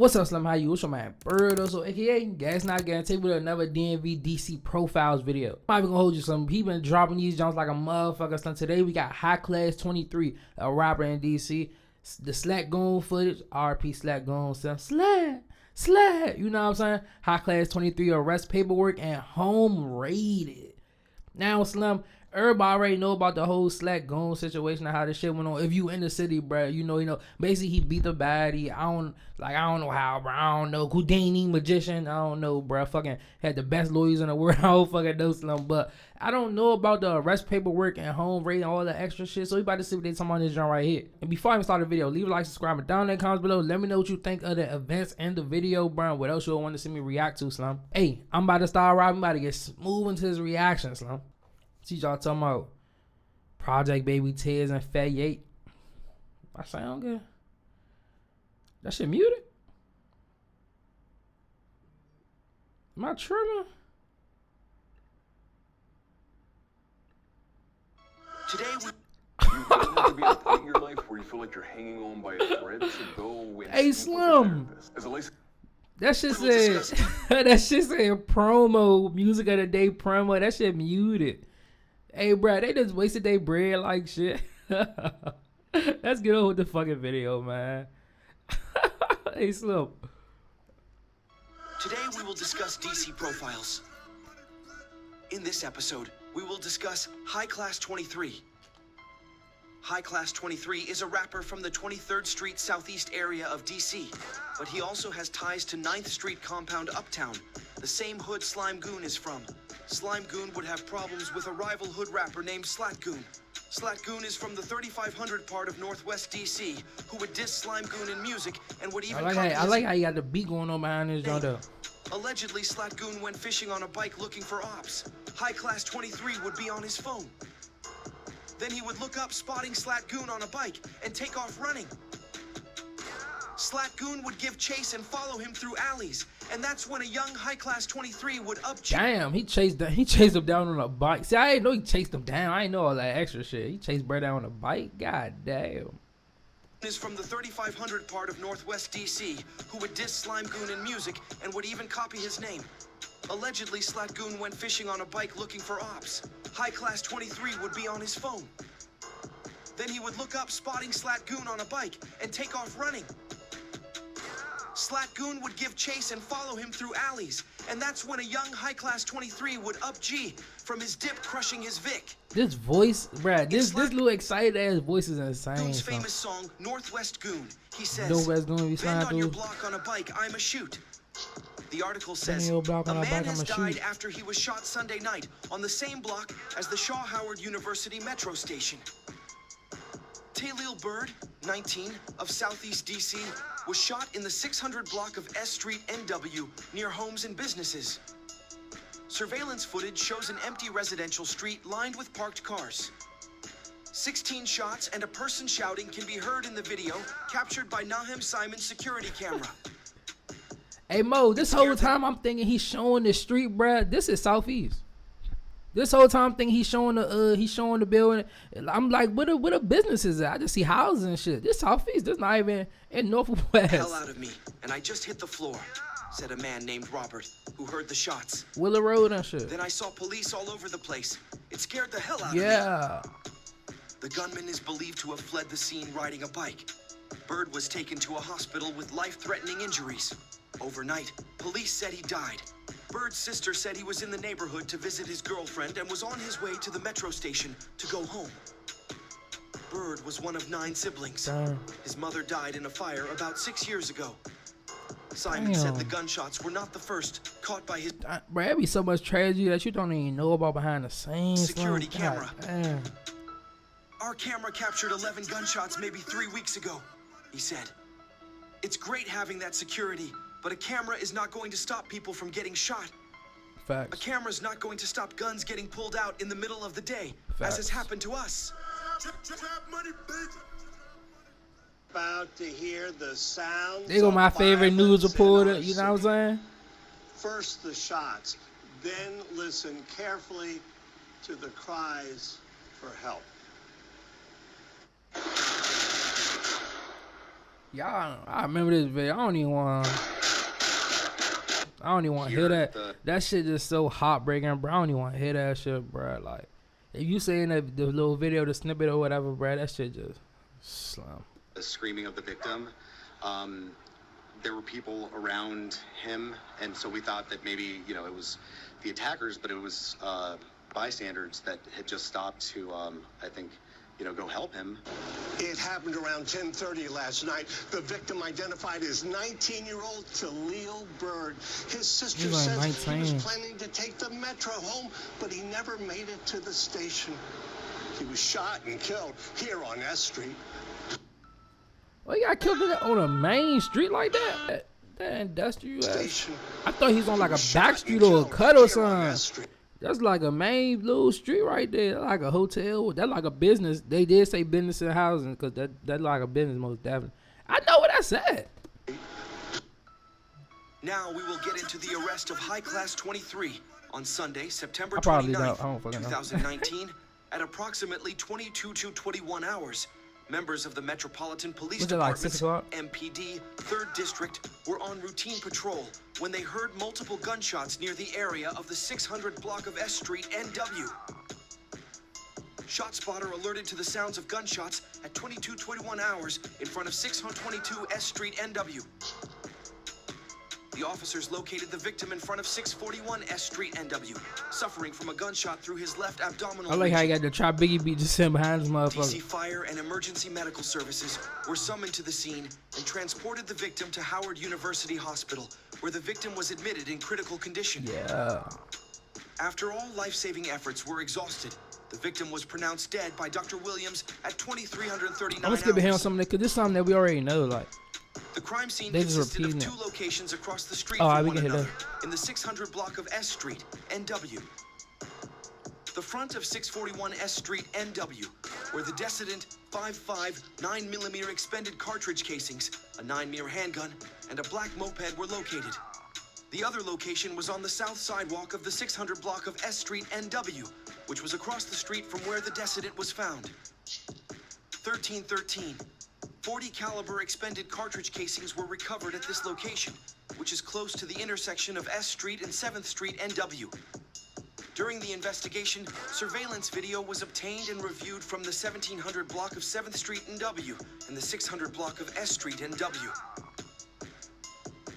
What's up, Slim? How you? What's your man? Bird, also aka Gas Not Guaranteed with another DMV DC profiles video. I'm not even gonna hold you some. He been dropping these jumps like a motherfucker. So today we got High Class 23, a rapper in DC. The SLATTGOON footage, RP SLATTGOON, Slat. You know what I'm saying? High Class 23 arrest paperwork and home raided. Now, Slim, everybody already know about the whole SLATTGOON situation and how this shit went on. If you in the city, bro, you know. Basically, he beat the baddie. I don't know how, bro. I don't know. Houdini magician. I don't know, bro. Fucking had the best lawyers in the world. I don't fucking know, Slim. But I don't know about the arrest paperwork and home raid and all the extra shit. So we about to see what they talking about this joint right here. And before I even start the video, leave a like, subscribe, and down in the comments below. Let me know what you think of the events and the video, bro. What else you want to see me react to, Slim? Hey, I'm about to start rapping. I'm about to get smooth into his reaction, Slim. See y'all talking about Project Baby Tears and Fat Yate. I sound good. That shit muted? Am I tripping? Today you don't have to be at a point in your life where you feel like you're hanging on by a thread, so go and hey, Slim. That shit said promo, music of the day promo. That shit muted. Hey, bro, they just wasted their bread like shit. Let's get on with the fucking video, man. Hey, Slim. Today we will discuss DC profiles. In this episode, we will discuss High Class 23. High Class 23 is a rapper from the 23rd Street Southeast area of DC, but he also has ties to 9th Street compound uptown, the same hood SLATTGOON is from. SLATTGOON would have problems with a rival hood rapper named SLATTGOON. SLATTGOON is from the 3500 part of Northwest DC, who would diss SLATTGOON in music and would even I like how you got the beat going on behind this joint though. Allegedly, SLATTGOON went fishing on a bike looking for ops. High Class 23 would be on his phone. Then he would look up spotting SLATTGOON on a bike and take off running. SLATTGOON would give chase and follow him through alleys, and that's when a young High Class 23 would Damn, he chased him down on a bike. See, I didn't know he chased him down. I didn't know all that extra shit. He chased Brad down on a bike. God damn. Is from the 3500 part of Northwest DC, who would diss SLATTGOON in music and would even copy his name. Allegedly, SLATTGOON went fishing on a bike looking for ops. High Class 23 would be on his phone. Then he would look up spotting SLATTGOON on a bike and take off running. SLATTGOON would give chase and follow him through alleys, and that's when a young High Class 23 would up G from his dip crushing his Vic. This voice, bruh, this little excited ass voice is insane. Goon's famous song, Northwest Goon. He says, Northwest Goon, bend on your block on a bike, I'm a shoot. The article says, a man has died after he was shot Sunday night on the same block as the Shaw Howard University metro station. Talil Bird, 19, of Southeast DC, was shot in the 600 block of S Street NW near homes and businesses. Surveillance footage shows an empty residential street lined with parked cars. 16 shots and a person shouting can be heard in the video captured by Naheem Simon's security camera. Hey Mo, this whole time I'm thinking he's showing the street, bruh. This is Southeast. This whole time I'm thinking he's showing the building. I'm like, what the businesses at? I just see houses and shit. This Southeast. This not even in Northwest. Hell out of me, and I just hit the floor, said a man named Robert, who heard the shots. Willow Road and shit. Then I saw police all over the place. It scared the hell out of me. The gunman is believed to have fled the scene riding a bike. Bird was taken to a hospital with life-threatening injuries. Overnight, police said he died. Bird's sister said he was in the neighborhood to visit his girlfriend and was on his way to the metro station to go home. Bird was one of 9 siblings. His mother died in a fire about 6 years ago. Simon said the gunshots were not the first caught by his... Bro, there be so much tragedy that you don't even know about behind the scenes. Security camera. Our camera captured 11 gunshots maybe 3 weeks ago, he said. It's great having that security, but a camera is not going to stop people from getting shot. Facts. A camera's not going to stop guns getting pulled out in the middle of the day, as has happened to us. About to hear the sounds. They go my favorite news reporter, you know what I'm saying? First the shots, then listen carefully to the cries for help. Y'all, I remember this video. I don't even want to hear that. That shit just so heartbreaking, bro. I don't even want to hear that shit, bro. Like, if you saying that the little video, the snippet or whatever, bro, that shit just slam. The screaming of the victim. There were people around him, and so we thought that maybe, you know, it was the attackers, but it was bystanders that had just stopped to, I think, you know, go help him. It happened around 10:30 last night. The victim identified as 19-year-old Talil Bird. His sister He's like says 19. he was planning to take the metro home, but he never made it to the station. He was shot and killed here on S Street. Well, he got killed on a main street like that? That industrial ass. I thought he's on like a back street or a cut or something. That's like a main little street right there. That's like a hotel. That's like a business. They did say business and housing because that's like a business most definitely. I know what I said. Now we will get into the arrest of High Class 23 on Sunday, September I probably 29th, don't fucking know. 2019, at approximately 22 to 21 hours. Members of the Metropolitan Police Was it like Department's 6 o'clock? MPD 3rd District were on routine patrol when they heard multiple gunshots near the area of the 600 block of S Street NW. ShotSpotter alerted to the sounds of gunshots at 22:21 hours in front of 622 S Street NW. The officers located the victim in front of 641 S Street NW, suffering from a gunshot through his left abdominal I like how you region. got the Try Biggie beat just sitting behind this DC motherfucker. Fire and Emergency Medical Services were summoned to the scene and transported the victim to Howard University Hospital, where the victim was admitted in critical condition. Yeah. After all life-saving efforts were exhausted, the victim was pronounced dead by Dr. Williams at 2339 I'm gonna skip ahead on hours. something because this is something that we already know. Like, The crime scene They just consisted of repeating 2 it. locations across the street Oh, from we one can hit another that. in the 600 block of S Street, NW. The front of 641 S Street, NW, where the decedent 5.5 9mm expended cartridge casings, a 9mm handgun, and a black moped were located. The other location was on the south sidewalk of the 600 block of S Street, NW, which was across the street from where the decedent was found. 1313. 40 caliber expended cartridge casings were recovered at this location, which is close to the intersection of S Street and 7th Street NW. During the investigation, surveillance video was obtained and reviewed from the 1700 block of 7th Street NW and the 600 block of S Street NW.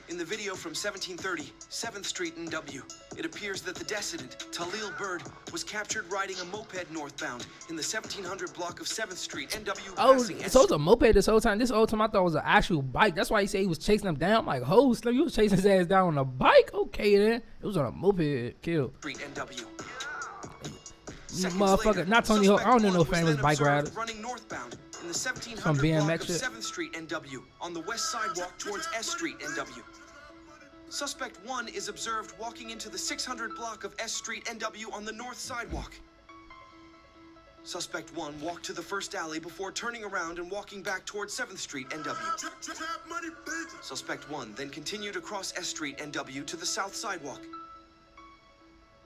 In the video from 1730 7th Street NW, it appears that the decedent, Talil Bird, was captured riding a moped northbound in the 1700 block of 7th Street NW. oh, passing S so it's a moped this whole time. This whole time I thought it was an actual bike. That's why he said he was chasing him down. I'm like, ho, Slim, you was chasing his ass down on a bike? Okay, then. It was on a moped. Kill. Street NW. Motherfucker, not Tony Hawk. I don't know no famous bike riders. Running northbound in the Some 1700 BMX block of shit. 7th Street NW on the west sidewalk towards S Street NW. Suspect 1 is observed walking into the 600 block of S Street NW on the north sidewalk. Suspect 1 walked to the first alley before turning around and walking back towards 7th Street NW. Suspect 1 then continued across S Street NW to the south sidewalk.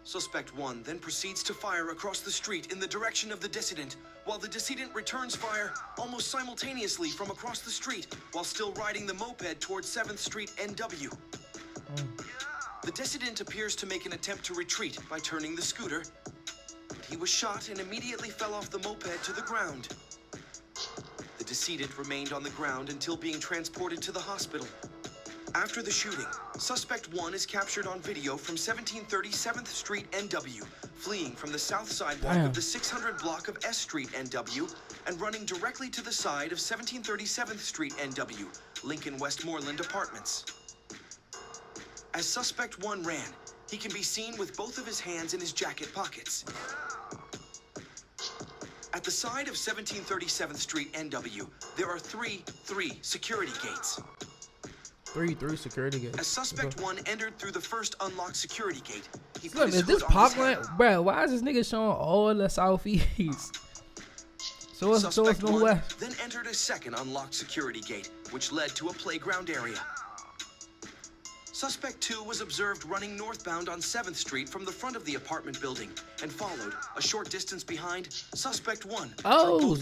Suspect 1 then proceeds to fire across the street in the direction of the decedent, while the decedent returns fire almost simultaneously from across the street while still riding the moped towards 7th Street NW. The decedent appears to make an attempt to retreat by turning the scooter, but he was shot and immediately fell off the moped to the ground. The decedent remained on the ground until being transported to the hospital. After the shooting, suspect 1 is captured on video from 1730 7th Street NW, fleeing from the south sidewalk Damn. of the 600 block of S Street NW and running directly to the side of 1730 7th Street NW, Lincoln Westmoreland Apartments. As suspect 1 ran, he can be seen with both of his hands in his jacket pockets. At the side of 1730 7th Street NW, there are three security gates. 3 security gates. As suspect 1 entered through the first unlocked security gate, he put Look, his is this hood on his Parkland? head. Bro, why is this nigga showing all the southeast? So it's Suspect 1 northwest. then entered a second unlocked security gate, which led to a playground area. Suspect 2 was observed running northbound on 7th Street from the front of the apartment building and followed, a short distance behind, Suspect 1. So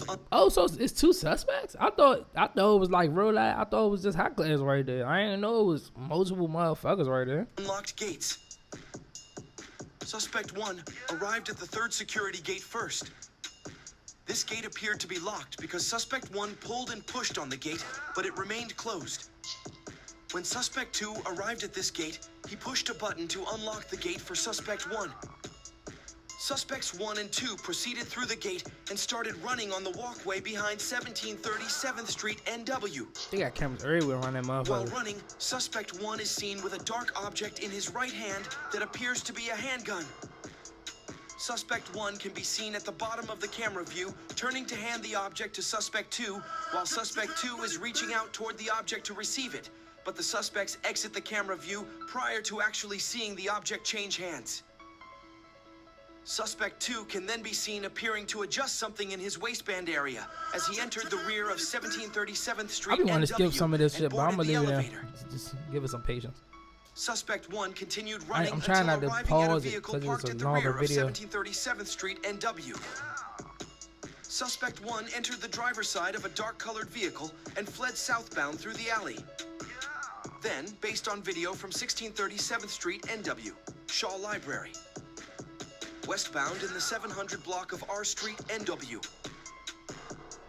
it's two suspects? I thought it was like real life. I thought it was just hot class right there. I didn't know it was multiple motherfuckers right there. Unlocked gates. Suspect 1 arrived at the 3rd security gate first. This gate appeared to be locked because Suspect 1 pulled and pushed on the gate, but it remained closed. When Suspect 2 arrived at this gate, he pushed a button to unlock the gate for Suspect 1. Suspects 1 and 2 proceeded through the gate and started running on the walkway behind 1730 7th Street NW. They got cameras everywhere around that motherfucker. While running, Suspect 1 is seen with a dark object in his right hand that appears to be a handgun. Suspect 1 can be seen at the bottom of the camera view, turning to hand the object to Suspect 2, while Suspect 2 is reaching out toward the object to receive it. But the suspects exit the camera view prior to actually seeing the object change hands. Suspect 2 can then be seen appearing to adjust something in his waistband area as he entered the rear of 1737th Street I be wanting to skip some of this shit, but I'm gonna leave it there. elevator. Just give it some patience. Suspect 1 continued running I'm trying until not to arriving at a pause it vehicle because parked it's at a the longer rear of video. 1737th Street NW. Suspect 1 entered the driver's side of a dark-colored vehicle and fled southbound through the alley. Then, based on video from 1637th Street NW, Shaw Library. Westbound in the 700 block of R Street NW.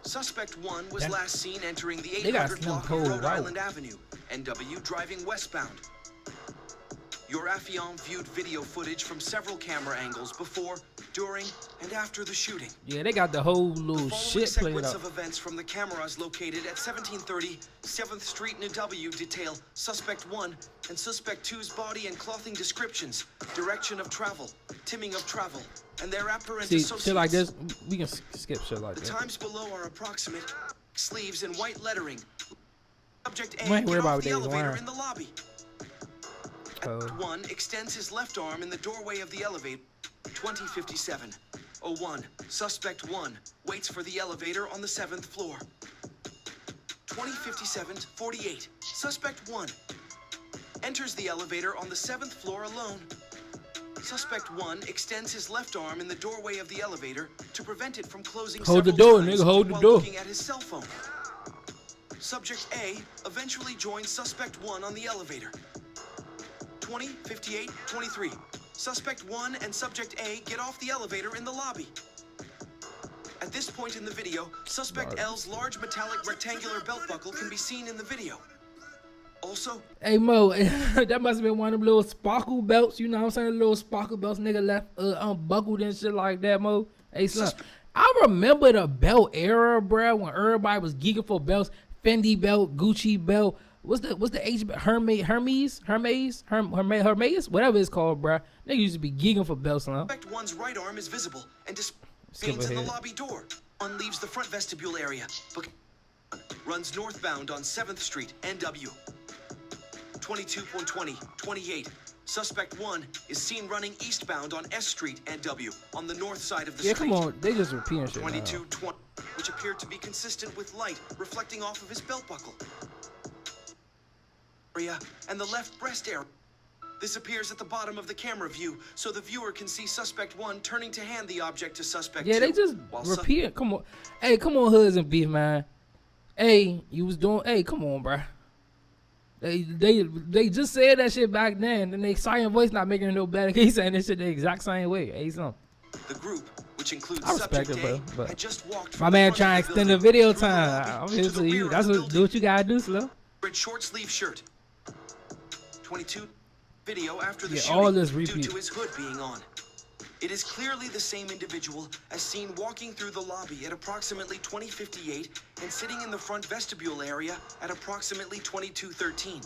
Suspect 1 was last seen entering the 800 block of Rhode Island Avenue, NW, driving westbound. Your Affion viewed video footage from several camera angles before, during, and after the shooting. Yeah, they got the whole little The shit following played sequence up. of events from the cameras located at 1730 7th Street and W detail Suspect 1 and Suspect 2's body and clothing descriptions, direction of travel, timing of travel, and their apparent See, associates. shit like this, we can skip shit like The that. times below are approximate. Sleeves in white lettering. Subject A, We ain't worried get about off what the they was elevator wearing. in the lobby. Code. 1 extends his left arm in the doorway of the elevator. 2057. 01. Suspect 1 waits for the elevator on the 7th floor. 2057-48. Suspect 1 enters the elevator on the 7th floor alone. Suspect 1 extends his left arm in the doorway of the elevator to prevent it from closing. Hold the several door, times nigga, hold the while door. looking at his cell phone. Subject A eventually joins Suspect 1 on the elevator. 2058-23. Suspect 1 and Subject A get off the elevator in the lobby. At this point in the video, Suspect L's large metallic rectangular belt buckle can be seen in the video. Also, Hey Mo, that must have been one of them little sparkle belts, you know what I'm saying? Little sparkle belts nigga left unbuckled and shit like that, Mo. Hey son, I remember the belt era, bruh, when everybody was geeking for belts. Fendi belt, Gucci belt. What's the H Hermes, whatever it's called, bruh. Nigga used to be geeking for belts, now. Suspect 1's right arm is visible and remains in the lobby door. One leaves the front vestibule area, but runs northbound on 7th Street, NW. 22.20-28. Suspect 1 is seen running eastbound on S Street, NW, on the north side of the street. Yeah, come on, they just repeating shit. 22:20, which appeared to be consistent with light reflecting off of his belt buckle. And the left breast area. This appears at the bottom of the camera view, so the viewer can see Suspect 1 turning to hand the object to Suspect 2. Yeah, they just repeat. Come on, hey, come on, Hoods and Beef, man. Hey, you was doing. Hey, come on, bruh. They just said that shit back then, and they silent voice not making it no better. He's saying this shit the exact same way. Hey, son. The group, which includes I respect Subject it, A, bro, had just walked my from man the front trying of to extend the building video through the time. lobby I'm here to for the you. rear That's of the what do what you gotta do, Slow. red short sleeve shirt. 22 video after the Yeah, shooting all this due repeat. to his hood being on. It is clearly the same individual as seen walking through the lobby at approximately 20:58 and sitting in the front vestibule area at approximately 22:13.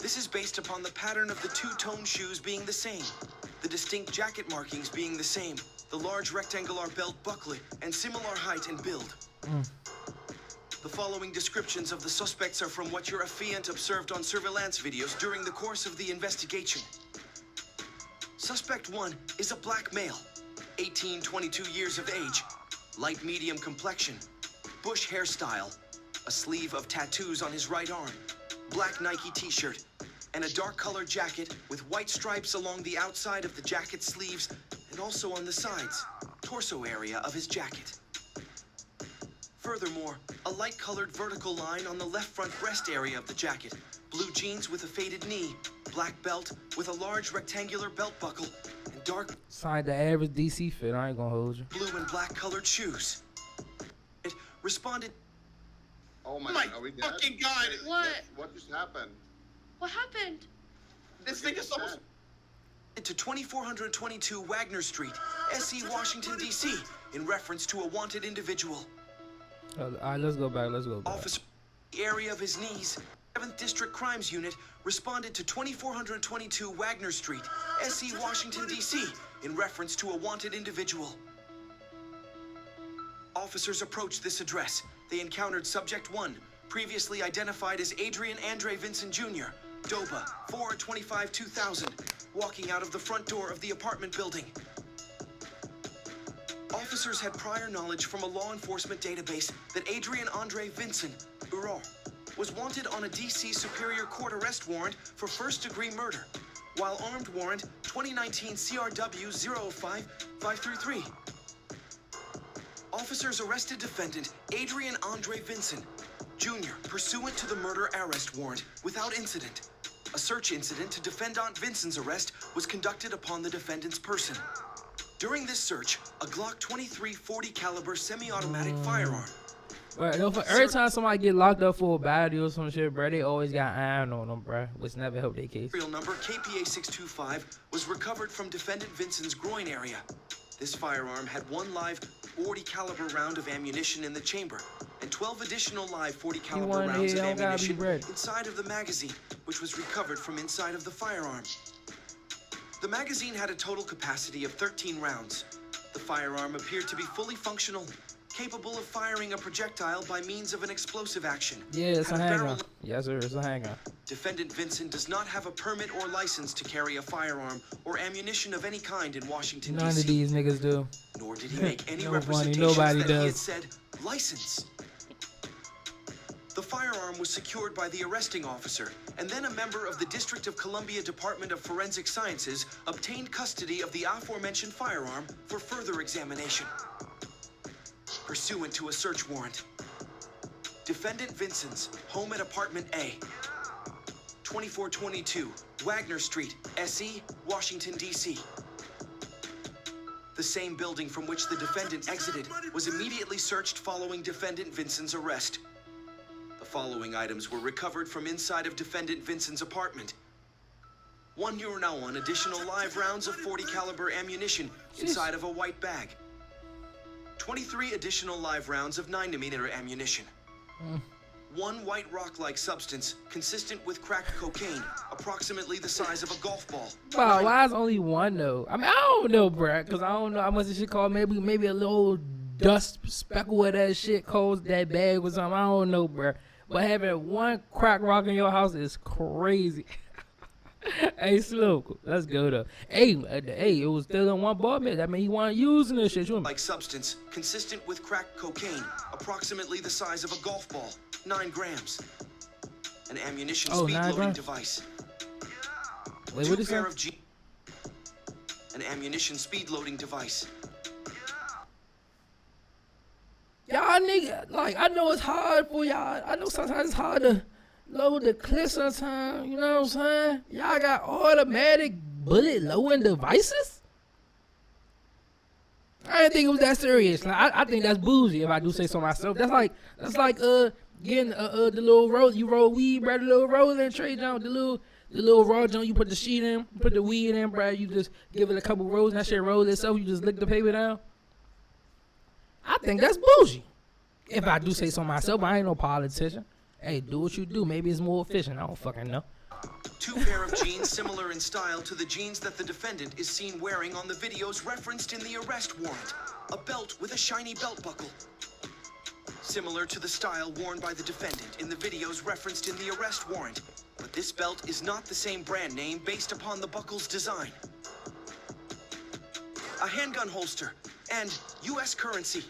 This is based upon the pattern of the two-tone shoes being the same, the distinct jacket markings being the same, the large rectangular belt buckle, and similar height and build. The following descriptions of the suspects are from what your affiant observed on surveillance videos during the course of the investigation. Suspect 1 is a black male, 18-22 years of age, light medium complexion, bush hairstyle, a sleeve of tattoos on his right arm, black Nike t-shirt, and a dark-colored jacket with white stripes along the outside of the jacket sleeves and also on the sides, torso area of his jacket. Furthermore, a light-colored vertical line on the left front breast area of the jacket, blue jeans with a faded knee, black belt with a large rectangular belt buckle, and dark Signed the average DC fit. I ain't gonna hold you. blue and black colored shoes. It responded Oh my, My are we dead? fucking God. Wait, What? What just happened? What happened? This thing is almost. to 2422 Wagner Street, SE, Washington, D.C., in reference to a wanted individual. All right, let's go back. Let's go back. Officer, the area of his knees, 7th District Crimes Unit responded to 2422 Wagner Street, SE, Washington, D.C., in reference to a wanted individual. Officers approached this address. They encountered Subject 1, previously identified as Adrian Andre Vincent Jr., Doba, 4/25/2000, walking out of the front door of the apartment building. Officers had prior knowledge from a law enforcement database that Adrian Andre Vincent, Uro, was wanted on a D.C. Superior Court arrest warrant for first-degree murder, while armed warrant 2019 CRW 05-533. Officers arrested defendant Adrian Andre Vincent, Jr., pursuant to the murder arrest warrant without incident. A search incident to defendant Vincent's arrest was conducted upon the defendant's person. During this search, a Glock 23 40 caliber semi-automatic firearm. Right, no, for every time somebody get locked up for a body or some shit, bro, they always got iron on them, bro, which never helped their case. Serial number KPA 625 was recovered from defendant Vincent's groin area. This firearm had one live 40 caliber round of ammunition in the chamber and 12 additional live 40 caliber rounds of ammunition inside of the magazine, which was recovered from inside of the firearm. The magazine had a total capacity of 13 rounds. The firearm appeared to be fully functional, capable of firing a projectile by means of an explosive action. Yeah, it's a Had barrel- handgun. Yes, sir, it's a handgun. Defendant Vincent does not have a permit or license to carry a firearm or ammunition of any kind in Washington, None of D.C. these niggas do. Nor did he make any No funny, representations nobody that he had does. said license. The firearm was secured by the arresting officer, and then a member of the District of Columbia Department of Forensic Sciences obtained custody of the aforementioned firearm for further examination. Pursuant to a search warrant, defendant Vincent's home at apartment A, 2422 Wagner Street, SE, Washington, D.C. The same building from which the defendant exited was immediately searched following defendant Vincent's arrest. The following items were recovered from inside of defendant Vincent's apartment. 1 urinal and additional live rounds of 40 caliber ammunition inside of a white bag. 23 additional live rounds of 9mm ammunition. 1 white rock-like substance consistent with crack cocaine, approximately the size of a golf ball. Wow, why is only one though? I mean, I don't know, bruh, cause I don't know how much this shit called. Maybe a little dust speckle of that shit caused that bag or something. I don't know, bruh. But having one crack rock in your house is crazy. Hey, Slow, let's go though. Hey, it was still in one ball mitt. I mean, he wasn't using this shit. Like substance consistent with crack cocaine, approximately the size of a golf ball, 9 grams. An ammunition speed 9 loading grams? device. Wait, 2 what is pair that? of an ammunition speed loading device. Y'all nigga, like, I know it's hard for y'all. I know sometimes it's hard to load the clip sometimes, you know what I'm saying? Y'all got automatic bullet loading devices? I didn't think it was that serious. Like, I think that's bougie if I do say so myself. That's like getting the little roll, you roll weed, bro, the little rolling tray joint, the little raw joint, you put the sheet in, put the weed in, bro, you just give it a couple rolls, and that shit roll itself, you just lick the paper down. I think that's bougie. If I do say so myself, I ain't no politician. Hey, do what you do. Maybe it's more efficient. I don't fucking know. 2 pair of jeans similar in style to the jeans that the defendant is seen wearing on the videos referenced in the arrest warrant. A belt with a shiny belt buckle. Similar to the style worn by the defendant in the videos referenced in the arrest warrant. But this belt is not the same brand name based upon the buckle's design. A handgun holster and U.S. currency.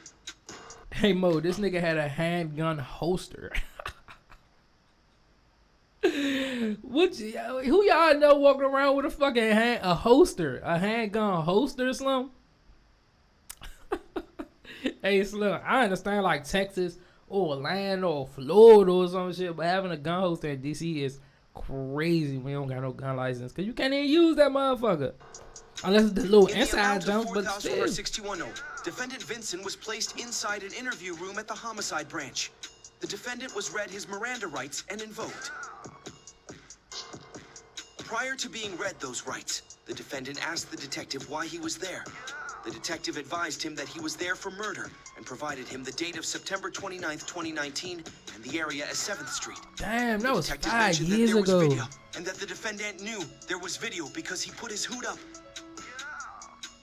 Hey, Mo, this nigga had a handgun holster. Who y'all know walking around with a fucking a handgun holster, Slim? Hey, Slim, I understand like Texas or Orlando or Florida or some shit, but having a gun holster in DC is crazy when you don't got no gun license, because you can't even use that motherfucker. Unless it's the little inside jump, but still. Defendant Vincent was placed inside an interview room at the homicide branch. The defendant was read his Miranda rights and invoked. Prior to being read those rights, the defendant asked the detective why he was there. The detective advised him that he was there for murder and provided him the date of September 29th, 2019 and the area as 7th Street. Damn, that was 5 years years ago. Video, and that the defendant knew there was video because he put his hood up.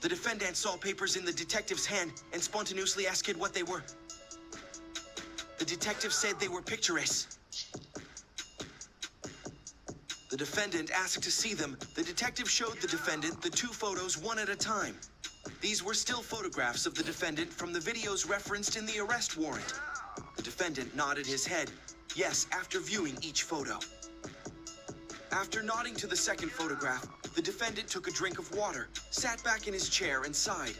The defendant saw papers in the detective's hand and spontaneously asked what they were. The detective said they were picturesque. The defendant asked to see them. The detective showed the defendant the 2 photos one at a time. These were still photographs of the defendant from the videos referenced in the arrest warrant. The defendant nodded his head, yes, after viewing each photo. After nodding to the second photograph, the defendant took a drink of water, sat back in his chair, and sighed.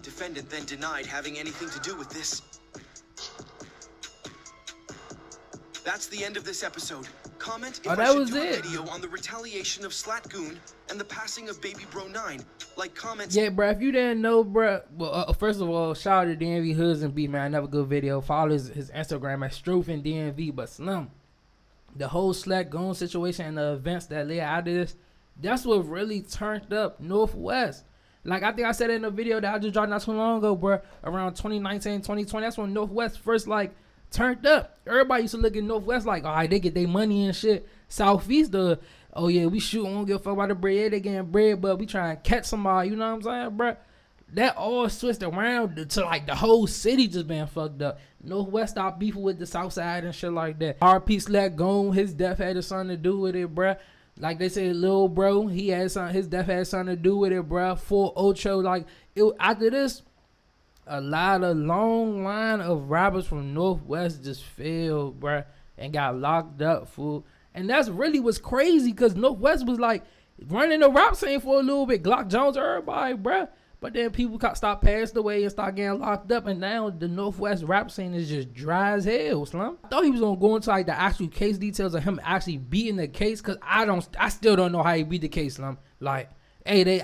Defendant then denied having anything to do with this. That's the end of this episode. Comment if I should do a video on the retaliation of SLATTGOON and the passing of Baby Bro 9. Like, comments. Yeah, bro, if you didn't know, bro, well, first of all, shout out to DMV Hoods and B, man. Another good video. Follow his Instagram at Stroofing DMV. But Slim, the whole SLATTGOON situation and the events that led out of this, that's what really turned up Northwest. Like, I think I said in the video that I just dropped not too long ago, bro, around 2019, 2020. That's when Northwest first, like, turned up. Everybody used to look at Northwest like, all right, they get their money and shit. Southeast, oh yeah, we shoot, we don't give a fuck about the bread. They getting bread, but we trying to catch somebody. You know what I'm saying, bro? That all switched around to like the whole city just being fucked up. Northwest stopped beefing with the South Side and shit like that. RP SLATTGOON, his death had something to do with it, bro. Like they said, Lil Bro, he had something. His death had something to do with it, bro. For Ocho, like after this, a long line of rappers from Northwest just failed, bruh, and got locked up, fool. And that's really what's crazy, because Northwest was like running the rap scene for a little bit. Glock Jones, everybody, bruh. But then people stopped passing away and start getting locked up, and now the Northwest rap scene is just dry as hell, Slim. I thought he was gonna go into like the actual case details of him actually beating the case, because I still don't know how he beat the case, Slim. Like, hey,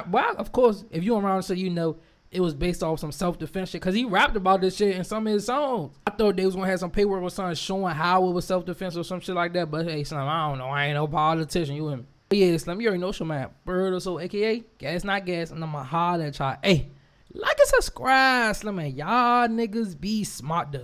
well, of course, if you're around, so you know, it was based off some self-defense shit, because he rapped about this shit in some of his songs. I thought they was going to have some paperwork or something showing how it was self-defense or some shit like that. But hey, Slim, I don't know. I ain't no politician. You with me? But yeah, Slim, you already know your man, Bird or so, a.k.a. Gas Not Gas. And I'm going to holler at y'all. Hey, like and subscribe, Slim, and y'all niggas be smart though.